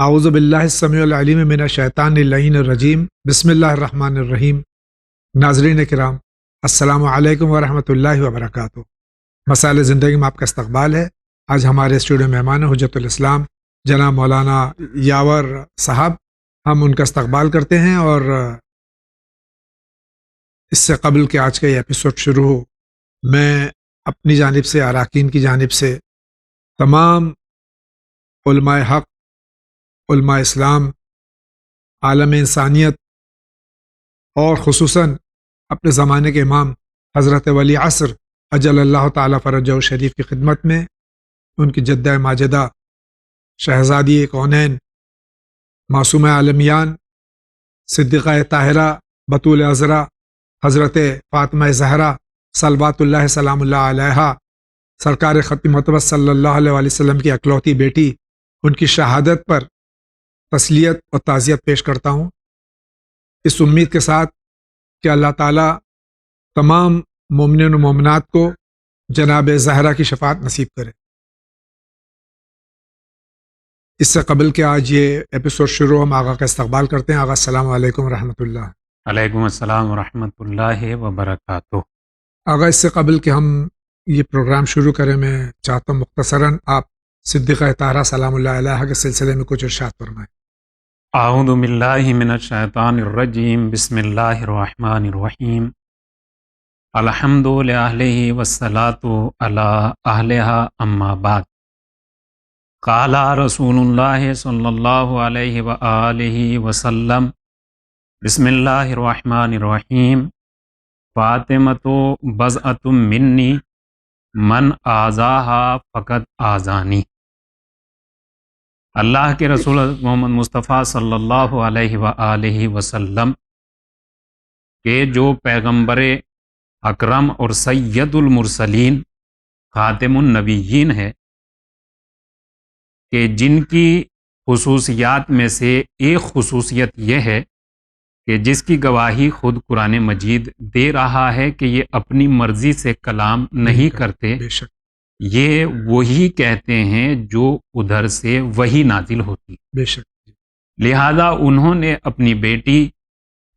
اعوذ باللہ السمیع العلیم من الشیطان اللعین الرجیم بسم اللہ الرحمن الرحیم۔ ناظرین کرام، السلام علیکم ورحمۃ اللہ وبرکاتہ۔ مسائل زندگی میں آپ کا استقبال ہے۔ آج ہمارے اسٹوڈیو مہمان حجت الاسلام جناب مولانا یاور صاحب، ہم ان کا استقبال کرتے ہیں، اور اس سے قبل کہ آج کا یہ ایپیسوڈ شروع ہو، میں اپنی جانب سے، اراکین کی جانب سے، تمام علماء حق، علماء اسلام، عالم انسانیت، اور خصوصاً اپنے زمانے کے امام حضرت ولی عصر اجل اللہ تعالیٰ فرجہ شریف کی خدمت میں، ان کی جدہ ماجدہ شہزادی کونین، معصومہ عالمیان، صدیقہ طاہرہ بطول عذرا حضرت فاطمہ زہرا صلوات اللہ سلام اللہ علیہا، سرکار ختم مطبع صلی اللہ علیہ وسلم کی اکلوتی بیٹی، ان کی شہادت پر تسلیت اور تعزیت پیش کرتا ہوں، اس امید کے ساتھ کہ اللہ تعالیٰ تمام مومنین و مومنات کو جناب زہرا کی شفاعت نصیب کرے۔ اس سے قبل کہ آج یہ ایپیسوڈ شروع ہو، ہم آقا کا استقبال کرتے ہیں۔ آقا السلام علیکم ورحمۃ اللہ۔ علیکم السلام ورحمۃ اللہ وبرکاتہ۔ آقا، اس سے قبل کہ ہم یہ پروگرام شروع کریں، میں چاہتا ہوں مختصراً آپ صدیقہ طاہرہ سلام اللہ علیہا کے سلسلے میں کچھ ارشاد فرمائیں۔ اعوذ باللہ من الشیطان الرجیم، بسم اللہ الرحمن الرحیم۔ الحمد للہ والصلاۃ علی اہلہا اما بعد۔ قال رسول اللہ صلی اللہ علیہ وآلہ وسلم، بسم اللہ الرحمن الرحیم۔ فاطمۃ بضعۃ منی من آذاہا فقد آذانی۔ اللہ کے رسول محمد مصطفیٰ صلی اللہ علیہ وآلہ وسلم کہ جو پیغمبر اکرم اور سید المرسلین خاتم النبیین ہے، کہ جن کی خصوصیات میں سے ایک خصوصیت یہ ہے کہ جس کی گواہی خود قرآن مجید دے رہا ہے کہ یہ اپنی مرضی سے کلام نہیں کرتے، بے شک یہ وہی کہتے ہیں جو ادھر سے وہی نازل ہوتی، بے شک۔ لہذا انہوں نے اپنی بیٹی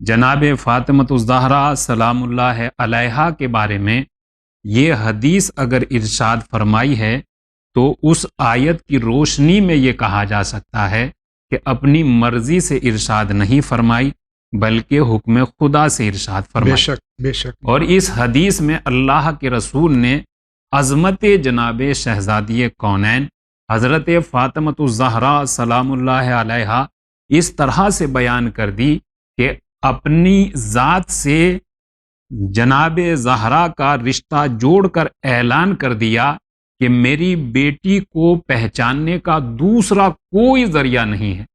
جناب فاطمۃ الزہرا سلام اللہ علیہا کے بارے میں یہ حدیث اگر ارشاد فرمائی ہے تو اس آیت کی روشنی میں یہ کہا جا سکتا ہے کہ اپنی مرضی سے ارشاد نہیں فرمائی بلکہ حکم خدا سے ارشاد فرمائی۔ بے شک بے شک۔ اور اس حدیث میں اللہ کے رسول نے عظمت جناب شہزادی کونین حضرت فاطمۃ الزہرا سلام اللہ علیہا اس طرح سے بیان کر دی کہ اپنی ذات سے جناب زہرا کا رشتہ جوڑ کر اعلان کر دیا کہ میری بیٹی کو پہچاننے کا دوسرا کوئی ذریعہ نہیں ہے۔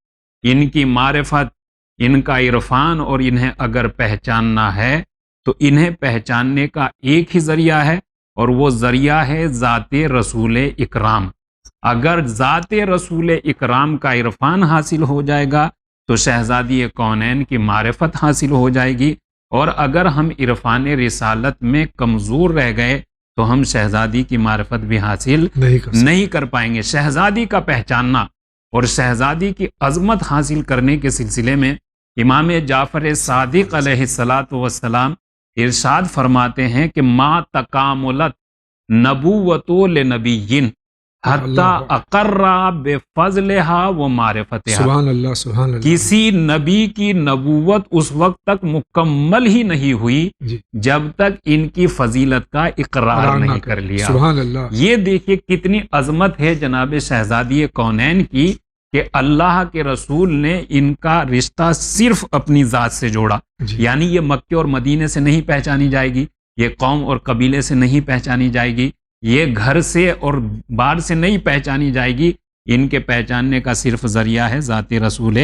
ان کی معرفت، ان کا عرفان، اور انہیں اگر پہچاننا ہے تو انہیں پہچاننے کا ایک ہی ذریعہ ہے، اور وہ ذریعہ ہے ذات رسول اکرام۔ اگر ذات رسول اکرام کا عرفان حاصل ہو جائے گا تو شہزادی کونین کی معرفت حاصل ہو جائے گی، اور اگر ہم عرفان رسالت میں کمزور رہ گئے تو ہم شہزادی کی معرفت بھی حاصل نہیں کر پائیں گے۔ شہزادی کا پہچاننا اور شہزادی کی عظمت حاصل کرنے کے سلسلے میں امام جعفر صادق علیہ الصلاۃ والسلام ارشاد فرماتے ہیں کہ ما تکاملت نبوت لنبی حتی اقر بفضلها و معرفتها۔ سبحان اللہ سبحان اللہ۔ کسی نبی کی نبوت اس وقت تک مکمل ہی نہیں ہوئی جب تک ان کی فضیلت کا اقرار نہیں کر لیا۔ سبحان اللہ۔ یہ دیکھیے کتنی عظمت ہے جناب شہزادی کونین کی کہ اللہ کے رسول نے ان کا رشتہ صرف اپنی ذات سے جوڑا، یعنی یہ مکے اور مدینے سے نہیں پہچانی جائے گی، یہ قوم اور قبیلے سے نہیں پہچانی جائے گی، یہ گھر سے اور بار سے نہیں پہچانی جائے گی، ان کے پہچاننے کا صرف ذریعہ ہے ذات رسول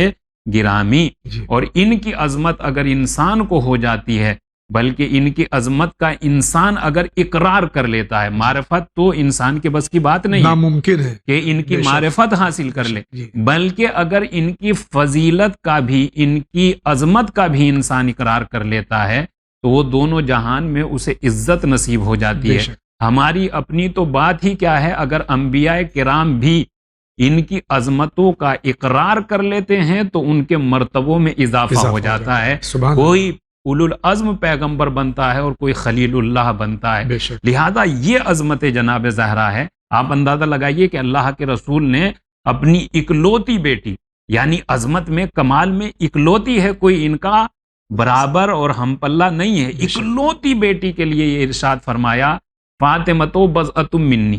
گرامی۔ اور ان کی عظمت اگر انسان کو ہو جاتی ہے، بلکہ ان کی عظمت کا انسان اگر اقرار کر لیتا ہے، معرفت تو انسان کے بس کی بات نہیں، ناممکن ہے کہ ان کی معرفت حاصل کر لے، بلکہ اگر ان کی فضیلت کا بھی، ان کی عظمت کا بھی انسان اقرار کر لیتا ہے تو وہ دونوں جہان میں اسے عزت نصیب ہو جاتی ہے۔ ہماری اپنی تو بات ہی کیا ہے، اگر انبیاء کرام بھی ان کی عظمتوں کا اقرار کر لیتے ہیں تو ان کے مرتبوں میں اضافہ ہو جاتا ہے. سبحان اللہ. کوئی اولو العزم پیغمبر بنتا ہے اور کوئی خلیل اللہ بنتا ہے. بے شک. لہذا یہ عظمت جناب زہرا ہے. آپ اندازہ لگائیے کہ اللہ کے رسول نے اپنی اکلوتی بیٹی، یعنی عظمت میں کمال میں اکلوتی ہے، کوئی ان کا برابر اور ہم پلہ نہیں ہے، اکلوتی بیٹی کے لیے یہ ارشاد فرمایا فاطمہ تو بضعۃ منی،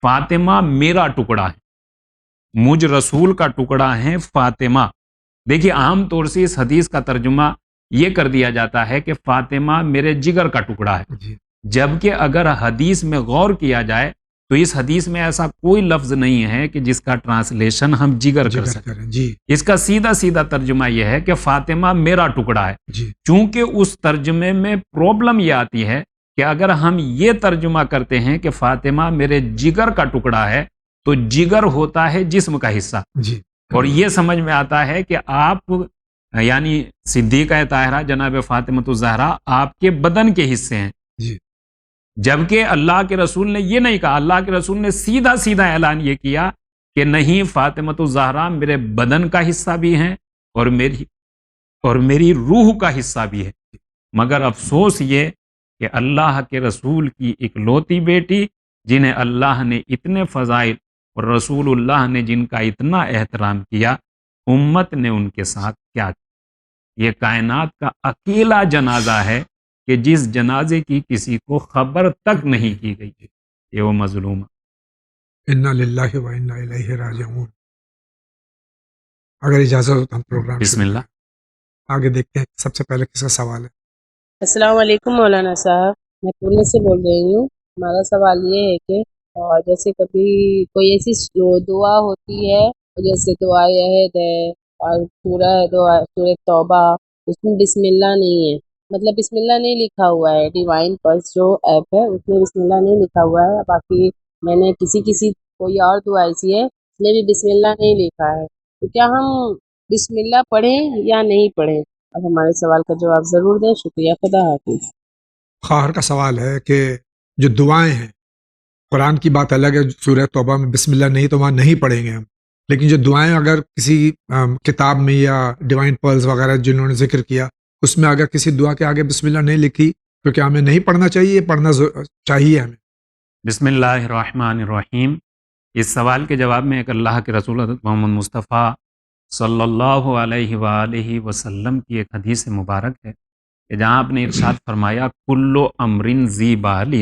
فاطمہ میرا ٹکڑا ہے، مجھ رسول کا ٹکڑا ہے فاطمہ. دیکھیے عام طور سے اس حدیث کا ترجمہ یہ کر دیا جاتا ہے کہ فاطمہ میرے جگر کا ٹکڑا ہے، جبکہ اگر حدیث میں غور کیا جائے تو اس حدیث میں ایسا کوئی لفظ نہیں ہے کہ جس کا ٹرانسلیشن ہم جگر کر سکیں. اس کا سیدھا سیدھا ترجمہ یہ ہے کہ فاطمہ میرا ٹکڑا ہے. چونکہ اس ترجمے میں پرابلم یہ آتی ہے کہ اگر ہم یہ ترجمہ کرتے ہیں کہ فاطمہ میرے جگر کا ٹکڑا ہے تو جگر ہوتا ہے جسم کا حصہ، اور یہ سمجھ میں آتا ہے کہ آپ یعنی صدیقہ طاہرہ جناب فاطمہ الزہرا آپ کے بدن کے حصے ہیں. جبکہ اللہ کے رسول نے یہ نہیں کہا. اللہ کے رسول نے سیدھا سیدھا اعلان یہ کیا کہ نہیں، فاطمہ الزہرا میرے بدن کا حصہ بھی ہیں اور میری روح کا حصہ بھی ہے. مگر افسوس یہ کہ اللہ کے رسول کی اکلوتی بیٹی جنہیں اللہ نے اتنے فضائل اور رسول اللہ نے جن کا اتنا احترام کیا، امت نے ان کے ساتھ کیا کیا. یہ کائنات کا اکیلا جنازہ ہے کہ جس جنازے کی کسی کو خبر تک نہیں کی گئی. یہ وہ مظلوم. انا للہ و انا الیہ راجعون. اگر اجازت ہو تو ہم پروگرام بسم اللہ. آگے دیکھتے ہیں. سب سے پہلے کس کا سوال ہے؟ السلام علیکم مولانا صاحب، میں پونے سے بول رہی ہوں. ہمارا سوال یہ ہے کہ جیسے کبھی کوئی ایسی دعا ہوتی ہے، جیسے دعا عہد ہے اور سورہ توبہ، اس میں بسم اللہ نہیں ہے، مطلب بسم اللہ نہیں لکھا ہوا ہے. ڈیوائن پلس جو ایپ ہے اس میں بسم اللہ نہیں لکھا ہوا ہے. باقی میں نے کسی کوئی اور دعا ایسی ہے اس میں بھی بسم اللہ نہیں لکھا ہے، تو کیا ہم بسم اللہ پڑھیں یا نہیں پڑھیں؟ اب ہمارے سوال کا جواب ضرور دیں. شکریہ. خدا حافظ. خواہر کا سوال ہے کہ جو دعائیں ہیں، قرآن کی بات الگ ہے، سورہ توبہ میں بسم اللہ نہیں تو وہاں نہیں پڑھیں گے ہم، لیکن جو دعائیں اگر کسی کتاب میں یا ڈیوائن پرلز وغیرہ جنہوں نے ذکر کیا اس میں اگر کسی دعا کے آگے بسم اللہ نہیں لکھی تو کیا ہمیں نہیں پڑھنا چاہیے؟ پڑھنا چاہیے ہمیں. بسم اللہ الرحمن الرحیم. اس سوال کے جواب میں ایک اللہ کے رسول حضرت محمد مصطفیٰ صلی اللہ علیہ وآلہ وسلم کی ایک حدیث مبارک ہے کہ جہاں آپ نے ارشاد فرمایا کل امر ذی بال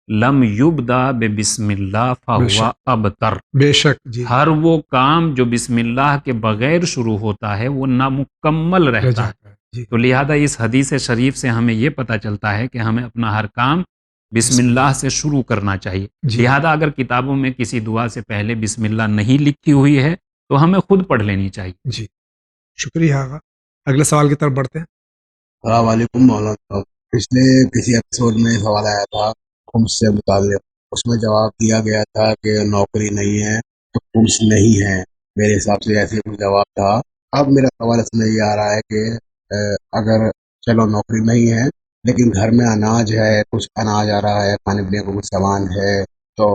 لم یبدا بسم اللہ فہو ابتر. بے شک جی. ہر وہ کام جو بسم اللہ کے بغیر شروع ہوتا ہے وہ نامکمل رہتا ہے. تو لہذا اس حدیث شریف سے ہمیں یہ پتہ چلتا ہے کہ ہمیں اپنا ہر کام بسم اللہ سے شروع کرنا چاہیے. لہذا اگر کتابوں میں کسی دعا سے پہلے بسم اللہ نہیں لکھی ہوئی ہے تو ہمیں خود پڑھ لینی چاہیے. جی شکریہ. اگلے سوال کی طرف بڑھتے ہیں. السلام علیکم مولانا صاحب. پچھلے کسی ایپیسوڈ میں سوال آیا تھا خمس سے متعلق، اس میں جواب دیا گیا تھا کہ نوکری نہیں ہے تو خمس نہیں ہے. میرے حساب سے ایسے کچھ جواب تھا. اب میرا سوال اس میں یہ آ رہا ہے کہ اگر چلو نوکری نہیں ہے لیکن گھر میں اناج ہے، کچھ اناج آ رہا ہے، کھانے پینے کو کچھ سامان ہے، تو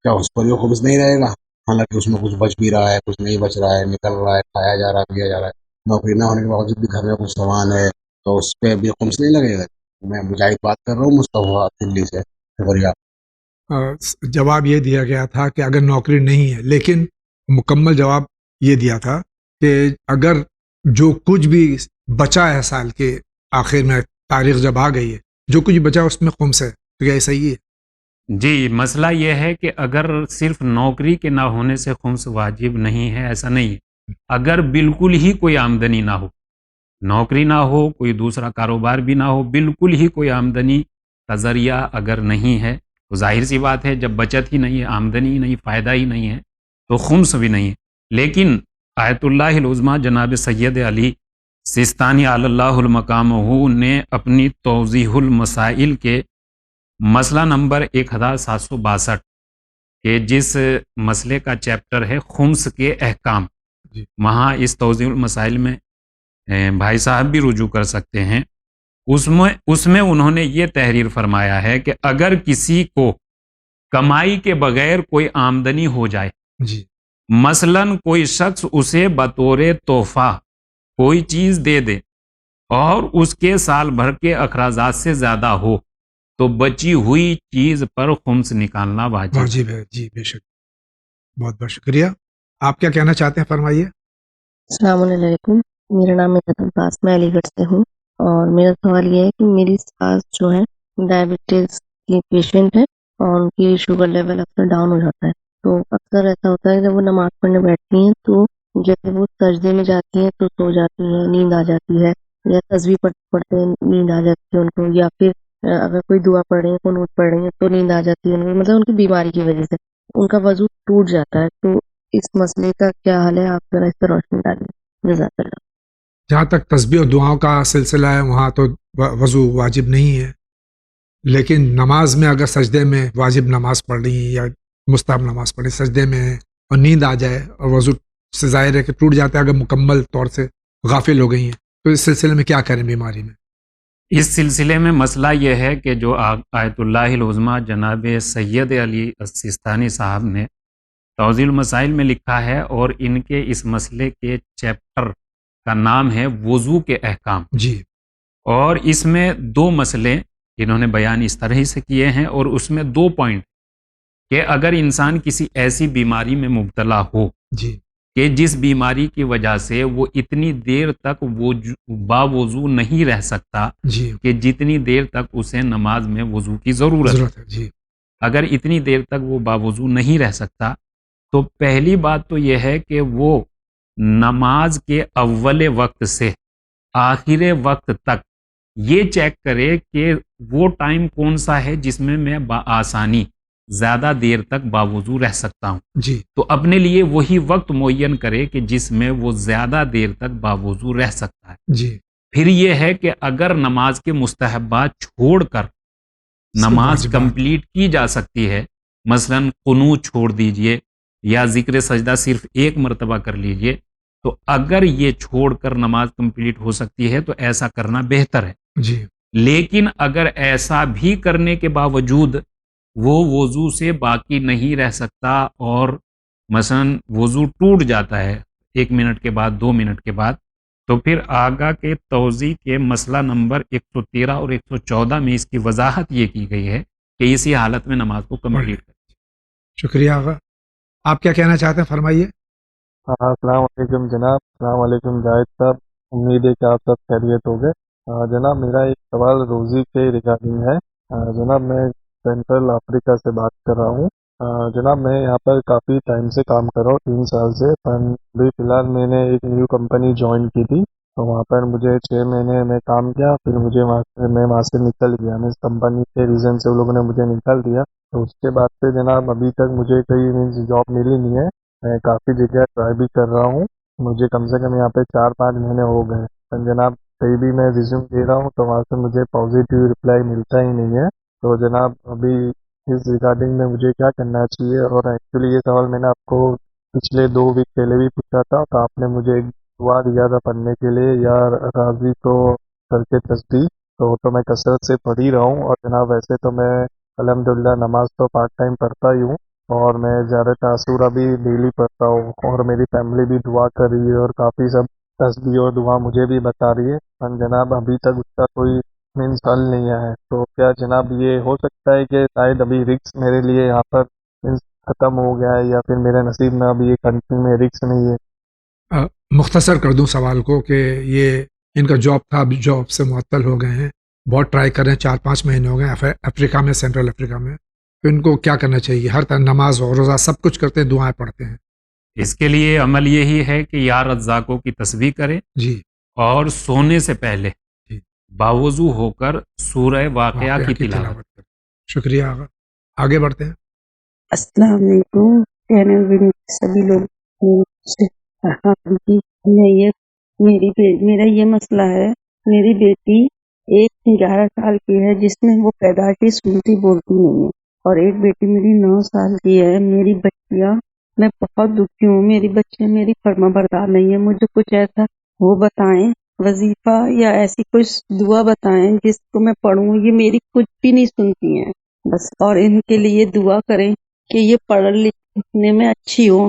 کیا اس پر بھی خمس نہیں رہے گا؟ حالانکہ اس میں کچھ بچ بھی رہا ہے، کچھ نہیں بچ رہا ہے، نکل رہا ہے، کھایا جا رہا ہے، پیا جا رہا ہے. نوکری نہ ہونے کے باوجود بھی گھر میں کچھ سامان ہے تو اس پہ بھی خمس نہیں لگے گا؟ میں مجاہد بات کر رہا ہوں مصطفیٰ دلی سے. شکریہ. جواب یہ دیا گیا تھا کہ اگر نوکری نہیں ہے، لیکن مکمل جواب یہ دیا تھا کہ اگر جو کچھ بھی بچا ہے سال کے آخر میں، تاریخ جب آ گئی ہے، جو کچھ بچا اس میں خمس ہے، تو کیا ایسا ہی ہے؟ جی مسئلہ یہ ہے کہ اگر صرف نوکری کے نہ ہونے سے خمس واجب نہیں ہے، ایسا نہیں ہے. اگر بالکل ہی کوئی آمدنی نہ ہو، نوکری نہ ہو، کوئی دوسرا کاروبار بھی نہ ہو، بالکل ہی کوئی آمدنی کا ذریعہ اگر نہیں ہے تو ظاہر سی بات ہے جب بچت ہی نہیں ہے، آمدنی ہی نہیں، فائدہ ہی نہیں ہے تو خمس بھی نہیں ہے. لیکن آیت اللہ العظمیٰ جناب سید علی سیستانی علی اللہ المقامہ نے اپنی توضیح المسائل کے مسئلہ نمبر 1762 کہ جس مسئلے کا چیپٹر ہے خمس کے احکام، وہاں اس توضیح المسائل میں بھائی صاحب بھی رجوع کر سکتے ہیں. اس میں انہوں نے یہ تحریر فرمایا ہے کہ اگر کسی کو کمائی کے بغیر کوئی آمدنی ہو جائے مثلاً کوئی شخص اسے بطور تحفہ کوئی چیز دے دے اور اس کے سال بھر کے اخراجات سے زیادہ ہو تو بچی ہوئی چیز پر خمس نکالنا واجب ہے۔ واجب ہے، جی بے شک۔ بہت بہت شکریہ۔ آپ کیا کہنا چاہتے ہیں، فرمائیے۔ السلام علیکم، میرا نام ہے عباس، میں علی گڑھ سے ہوں، اور میرا سوال یہ ہے کہ میری ساس جو ہے ڈائبٹیز کی پیشنٹ ہے اور ان کی شوگر لیول اکثر ڈاؤن ہو جاتا ہے، تو اکثر ایسا ہوتا ہے جب وہ نماز پڑھنے بیٹھتی ہیں تو جب وہ سجدے میں جاتی ہیں تو سو جاتی ہیں، نیند آ جاتی ہے، یا تسبیح پڑھتے پڑھتے نیند آ جاتی ہے ان کو، یا پھر اگر کوئی دعا پڑھ رہی ہیں، قنوت پڑھ رہی ہیں تو نیند آ جاتی ہے ان کو، مطلب ان کی بیماری کی وجہ سے ان کا وضو ٹوٹ جاتا ہے، تو اس مسئلے کا کیا حل ہے؟ آپ ذرا اس پر روشنی ڈالیے، جزاک اللہ۔ جہاں تک تسبیح اور دعاؤں کا سلسلہ ہے وہاں تو وضو واجب نہیں ہے، لیکن نماز میں اگر سجدے میں واجب نماز پڑھ رہی ہیں یا مستحب نماز پڑھ رہی ہیں، سجدے میں ہیں اور نیند آ جائے اور وضو سے ظاہر ہے کہ ٹوٹ جاتا ہے اگر مکمل طور سے غافل ہو گئی ہیں، تو اس سلسلے میں کیا کریں بیماری میں؟ اس سلسلے میں مسئلہ یہ ہے کہ جو آیت اللہ العظمیٰ جناب سید علی السیستانی صاحب نے توضیح المسائل میں لکھا ہے، اور ان کے اس مسئلے کے چیپٹر کا نام ہے وضو کے احکام، جی اور اس میں دو مسئلے انہوں نے بیان اس طرح سے کیے ہیں، اور اس میں 2 پوائنٹ کہ اگر انسان کسی ایسی بیماری میں مبتلا ہو جی کہ جس بیماری کی وجہ سے وہ اتنی دیر تک باوضو نہیں رہ سکتا جی کہ جتنی دیر تک اسے نماز میں وضو کی ضرورت ہے، ضرورت ہے، جی اگر اتنی دیر تک وہ باوضو نہیں رہ سکتا تو پہلی بات تو یہ ہے کہ وہ نماز کے اول وقت سے آخر وقت تک یہ چیک کرے کہ وہ ٹائم کون سا ہے جس میں بآسانی زیادہ دیر تک باوضو رہ سکتا ہوں، جی تو اپنے لیے وہی وقت معین کرے کہ جس میں وہ زیادہ دیر تک باوضو رہ سکتا ہے۔ جی پھر یہ ہے کہ اگر نماز کے مستحبات چھوڑ کر نماز واجبات، کمپلیٹ کی جا سکتی ہے، مثلا قنوت چھوڑ دیجئے یا ذکر سجدہ صرف ایک مرتبہ کر لیجئے، تو اگر یہ چھوڑ کر نماز کمپلیٹ ہو سکتی ہے تو ایسا کرنا بہتر ہے۔ جی لیکن اگر ایسا بھی کرنے کے باوجود وہ وضو سے باقی نہیں رہ سکتا اور مثلا وضو ٹوٹ جاتا ہے 1 منٹ کے بعد 2 منٹ کے بعد، تو پھر آگا کے توضیح کے مسئلہ نمبر 113 اور 114 میں اس کی وضاحت یہ کی گئی ہے کہ اسی حالت میں نماز کو کمپلیٹ کریں۔ شکریہ آغا۔ آپ کیا کہنا چاہتے ہیں، فرمائیے۔ السلام علیکم جناب، السلام علیکم جاہد صاحب، امید ہے کہ آپ سب خیریت ہو گئے۔ جناب میرا ایک سوال روزی کے ریگارڈنگ ہے۔ جناب میں سینٹرل افریقہ سے بات کر رہا ہوں۔ جناب میں یہاں پر کافی ٹائم سے کام کر رہا ہوں، 3 سال سے، پر ابھی فی الحال میں نے ایک نیو کمپنی جوائن کی تھی، تو وہاں پر مجھے 6 مہینے میں کام کیا، پھر مجھے میں وہاں سے نکل گیا، میں اس کمپنی کے ریزن سے وہ لوگوں نے مجھے نکال دیا، تو اس کے بعد سے جناب ابھی تک مجھے کوئی جاب ملی نہیں ہے۔ میں کافی جگہ ٹرائی بھی کر رہا ہوں، مجھے کم سے کم یہاں پہ 4-5 مہینے ہو گئے، پر جناب کہیں بھی میں ریزیوم دے رہا ہوں تو وہاں سے مجھے پازیٹیو رپلائی ملتا ہی نہیں ہے، تو جناب ابھی اس ریگارڈنگ میں مجھے کیا کرنا چاہیے؟ اور ایکچولی یہ سوال میں نے آپ کو پچھلے 2 ویک پہلے بھی پوچھا تھا، تو آپ نے مجھے ایک دعا دیا تھا پڑھنے کے لیے، یا راضی کو کر کے تسبیح، تو میں کثرت سے پڑھ ہی رہا ہوں، اور جناب ویسے تو میں الحمدللہ نماز تو پارٹ ٹائم پڑھتا ہی ہوں، اور میں زیادہ تاثرہ بھی ڈیلی پڑھتا ہوں، اور میری فیملی بھی دعا کر رہی ہے، اور کافی سب تسبیح اور دعا مجھے بھی بتا رہی ہے، پر جناب ابھی تک اس کا کوئی مینس حل نہیں ہے، تو کیا جناب یہ ہو سکتا ہے کہ شاید ابھی رکس میرے لیے یہاں پر ختم ہو گیا ہے، یا پھر میرے نصیب میں ابھی یہ کنٹری میں رکس نہیں ہے؟ مختصر کر دوں سوال کو کہ یہ ان کا جاب تھا، اب جاب سے معطل ہو گئے ہیں، بہت ٹرائی کر رہے ہیں، 4-5 مہینے ہو گئے افریقہ میں، سینٹرل افریقہ میں، تو ان کو کیا کرنا چاہیے؟ ہر طرح نماز اور روزہ سب کچھ کرتے ہیں، دعائیں پڑھتے ہیں۔ اس کے لیے عمل یہی ہے کہ یا رزاقوں کی تسبیح کریں، جی اور سونے سے پہلے جی باوضو ہو کر سورہ واقعہ کی تلاوت کریں۔ شکریہ آغا، آگے بڑھتے ہیں۔ السلام علیکم چینل میں سبھی لوگ سے جی میرا یہ مسئلہ ہے، میری بیٹی 11 سال کی ہے جس میں وہ پیدائشی سنتی بولتی نہیں ہے، اور ایک بیٹی میری 9 سال کی ہے۔ میری بچیاں، میں بہت دکھی ہوں، میری بچیاں میری فرما بردار نہیں ہے، مجھے کچھ ایسا وہ بتائیں، وظیفہ یا ایسی کچھ دعا بتائیں جس کو میں پڑھوں۔ یہ میری کچھ بھی نہیں سنتی ہیں بس، اور ان کے لیے دعا کریں کہ یہ پڑھ لکھنے میں اچھی ہو،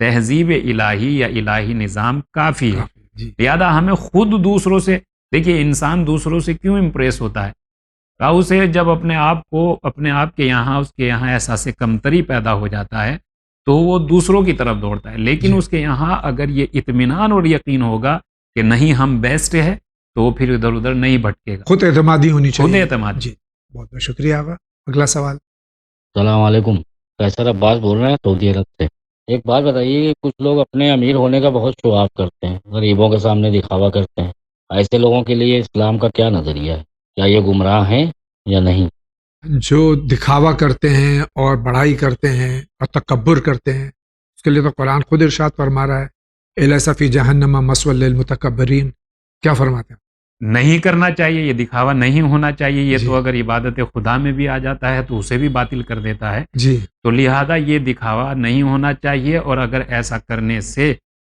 تہذیب الہی یا الہی نظام کافی ہے. جی لہذا ہمیں خود دوسروں سے، دیکھیے انسان دوسروں سے کیوں امپریس ہوتا ہے؟ اسے جب اپنے آپ کے یہاں احساس کمتری پیدا ہو جاتا ہے تو وہ دوسروں کی طرف دوڑتا ہے. لیکن جی اس کے یہاں اگر یہ اطمینان اور یقین ہوگا کہ نہیں ہم بیسٹ ہے تو وہ پھر ادھر ادھر نہیں بھٹکے گا. خود اعتمادی ہونی خود چاہیے. اعتماد. جی بہت بہت شکریہ آقا. اگلا سوال. السلام علیکم. قیصر عباس بول رہے ہیں سعودی عرب سے. ایک بات بتائیے کہ کچھ لوگ اپنے امیر ہونے کا بہت شو آف کرتے ہیں، غریبوں کے سامنے دکھاوا کرتے ہیں. ایسے لوگوں کے لیے اسلام کا کیا نظریہ ہے؟ کیا یہ گمراہ ہیں یا نہیں؟ جو دکھاوا کرتے ہیں اور بڑائی کرتے ہیں اور تکبر کرتے ہیں، اس کے لیے تو قرآن خود ارشاد فرما رہا ہے الیس فی جہنم مثوی للمتکبرین. کیا فرماتے ہیں؟ نہیں کرنا چاہیے، یہ دکھاوا نہیں ہونا چاہیے. یہ جی تو اگر عبادت خدا میں بھی آ جاتا ہے تو اسے بھی باطل کر دیتا ہے. جی تو لہذا یہ دکھاوا نہیں ہونا چاہیے، اور اگر ایسا کرنے سے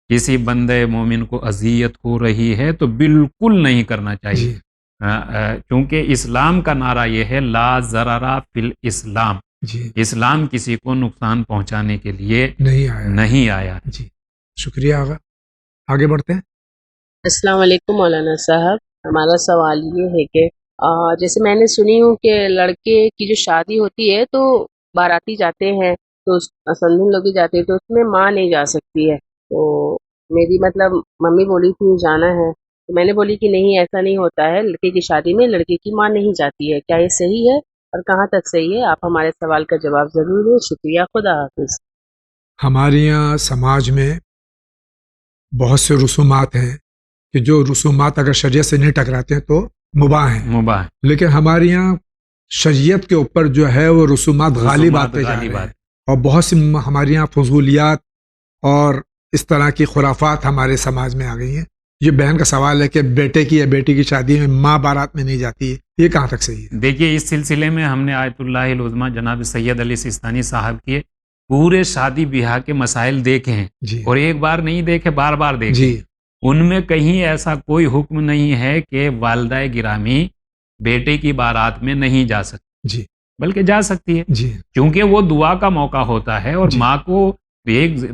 کسی بندے مومن کو اذیت ہو رہی ہے تو بالکل نہیں کرنا چاہیے. جی چونکہ اسلام کا نعرہ یہ ہے لا ضرر فی الاسلام. جی اسلام کسی کو نقصان پہنچانے کے لیے نہیں آیا. ہے. جی شکریہ آقا. آگے بڑھتے ہیں. السلام علیکم مولانا صاحب. ہمارا سوال یہ ہے کہ جیسے میں نے سنی ہوں کہ لڑکے کی جو شادی ہوتی ہے تو باراتی جاتے ہیں تو سندھن لوگ بھی جاتے ہیں تو اس میں ماں نہیں جا سکتی ہے. تو میری مطلب ممی بولی تھی جانا ہے تو میں نے بولی کہ نہیں ایسا نہیں ہوتا ہے، لڑکے کی شادی میں لڑکے کی ماں نہیں جاتی ہے. کیا یہ صحیح ہے اور کہاں تک صحیح ہے؟ آپ ہمارے سوال کا جواب ضرور دیں. شکریہ. خدا حافظ. ہمارے یہاں سماج میں بہت سے رسومات ہیں کہ جو رسومات اگر شریعت سے نہیں ٹکراتے ہیں تو مباح ہیں. مباح. لیکن ہمارے یہاں شریعت کے اوپر جو ہے وہ رسومات غالب آتے جا رہے ہیں، اور بہت سی ہمارے یہاں فضولیات اور اس طرح کی خرافات ہمارے سماج میں آ گئی ہیں. یہ بہن کا سوال ہے کہ بیٹے کی یا بیٹی کی شادی میں ماں بارات میں نہیں جاتی ہے، یہ کہاں تک صحیح ہے؟ دیکھیے اس سلسلے میں ہم نے آیت اللہ العظمیٰ جناب سید علی سیستانی صاحب کے پورے شادی بیاہ کے مسائل دیکھے ہیں، جی اور ایک بار نہیں دیکھے، بار بار دیکھے. جی ان میں کہیں ایسا کوئی حکم نہیں ہے کہ والدہ گرامی بیٹے کی بارات میں نہیں جا سکتی، جی بلکہ جا سکتی ہے. جی کیونکہ وہ دعا کا موقع ہوتا ہے، اور جی ماں کو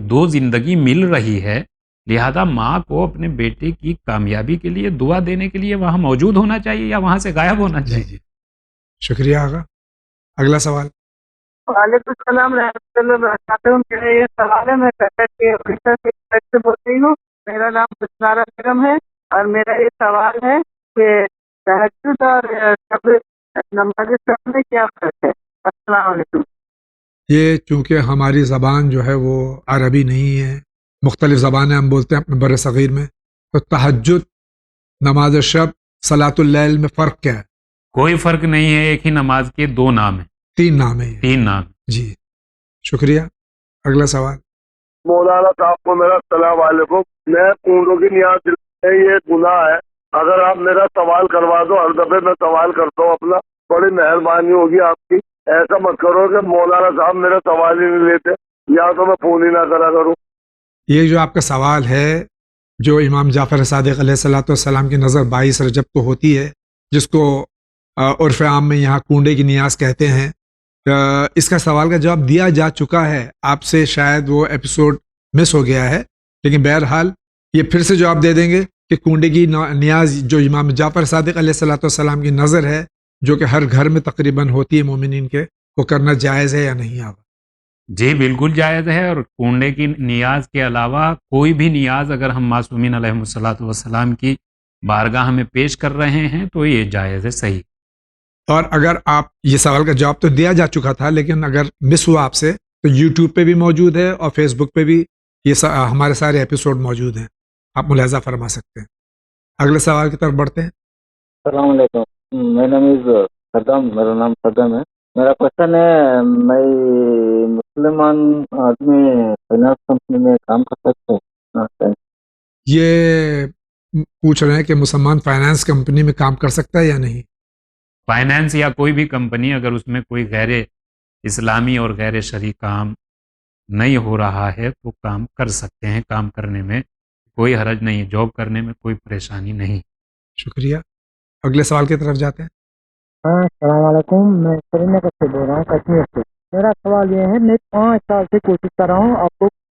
دو زندگی مل رہی ہے، لہذا ماں کو اپنے بیٹے کی کامیابی کے لیے دعا دینے کے لیے وہاں موجود ہونا چاہیے یا وہاں سے غائب ہونا جی چاہیے. جی شکریہ آقا. اگلا سوال. وعلیکم السلام رحمۃ اللہ وبرکاتہ. میرا یہ سوال ہے، میں کٹک کے اڑیسہ سے بول رہی ہوں. میرا نام بسنارا بیگم ہے، اور میرا یہ سوال ہے کہ تہجد اور نماز سب میں کیا فرق ہے؟ السلام علیکم. یہ چونکہ ہماری زبان جو ہے وہ عربی نہیں ہے، مختلف زبانیں ہم بولتے ہیں اپنے بر صغیر میں، تو تہجد، نماز شب، صلاۃ اللیل میں فرق کیا ہے؟ کوئی فرق نہیں ہے، ایک ہی نماز کے دو نام ہیں، 3 نام ہیں یہ. 3 نام. جی شکریہ. اگلا سوال. مولانا صاحب کو میرا السلام علیکم. میں اونٹوں کی نیاز دلانے یہ گناہ ہے، اگر آپ میرا سوال کروا دو. ہر دفعے میں سوال کرتا ہوں اپنا، بڑی مہربانی ہوگی آپ کی. ایسا مت کرو کہ مولانا صاحب میرا سوال ہی نہیں لیتے، یا تو میں فون ہی نہ کرا کروں. یہ جو آپ کا سوال ہے، جو امام جعفر صادق علیہ الصلوۃ والسلام کی نظر 22 رجب کو ہوتی ہے، جس کو عرف عام میں یہاں کنڈے کی نیاز کہتے ہیں، اس کا سوال کا جواب دیا جا چکا ہے. آپ سے شاید وہ ایپیسوڈ مس ہو گیا ہے، لیکن بہرحال یہ پھر سے جواب دے دیں گے کہ کنڈے کی نیاز جو امام جعفر صادق علیہ الصلوۃ والسلام کی نظر ہے، جو کہ ہر گھر میں تقریباً ہوتی ہے مومنین کے، وہ کرنا جائز ہے یا نہیں؟ آگا. جی بالکل جائز ہے، اور کنڈے کی نیاز کے علاوہ کوئی بھی نیاز اگر ہم معصومین علیہم الصلوۃ والسلام کی بارگاہ میں پیش کر رہے ہیں تو یہ جائز ہے. صحیح. اور اگر آپ یہ سوال کا جواب تو دیا جا چکا تھا، لیکن اگر مس ہوا آپ سے تو یوٹیوب پہ بھی موجود ہے اور فیس بک پہ بھی یہ ہمارے سارے ایپیسوڈ موجود ہیں، آپ ملاحظہ فرما سکتے ہیں. اگلے سوال کی طرف بڑھتے ہیں. السلام علیکم. میرا نام صدم ہے. میرا کوشچن ہے، میں مسلمان آدمی فائنانس کمپنی میں کام کر سکتا ہوں؟ یہ پوچھ رہے ہیں کہ مسلمان فائنانس کمپنی میں کام کر سکتا ہے یا نہیں؟ فائنانس یا کوئی بھی کمپنی اگر اس میں کوئی غیر اسلامی اور غیر شرعی کام نہیں ہو رہا ہے تو کام کر سکتے ہیں. کام کرنے میں کوئی حرج نہیں، جاب کرنے میں کوئی پریشانی نہیں. شکریہ. اگلے سوال کی طرف جاتے ہیں. ہاں السلام علیکم. میں سری نگر سے بول رہا ہوں، کشمیر سے. میرا سوال یہ ہے، میں 5 سال سے کوشش کر رہا ہوں آپ کو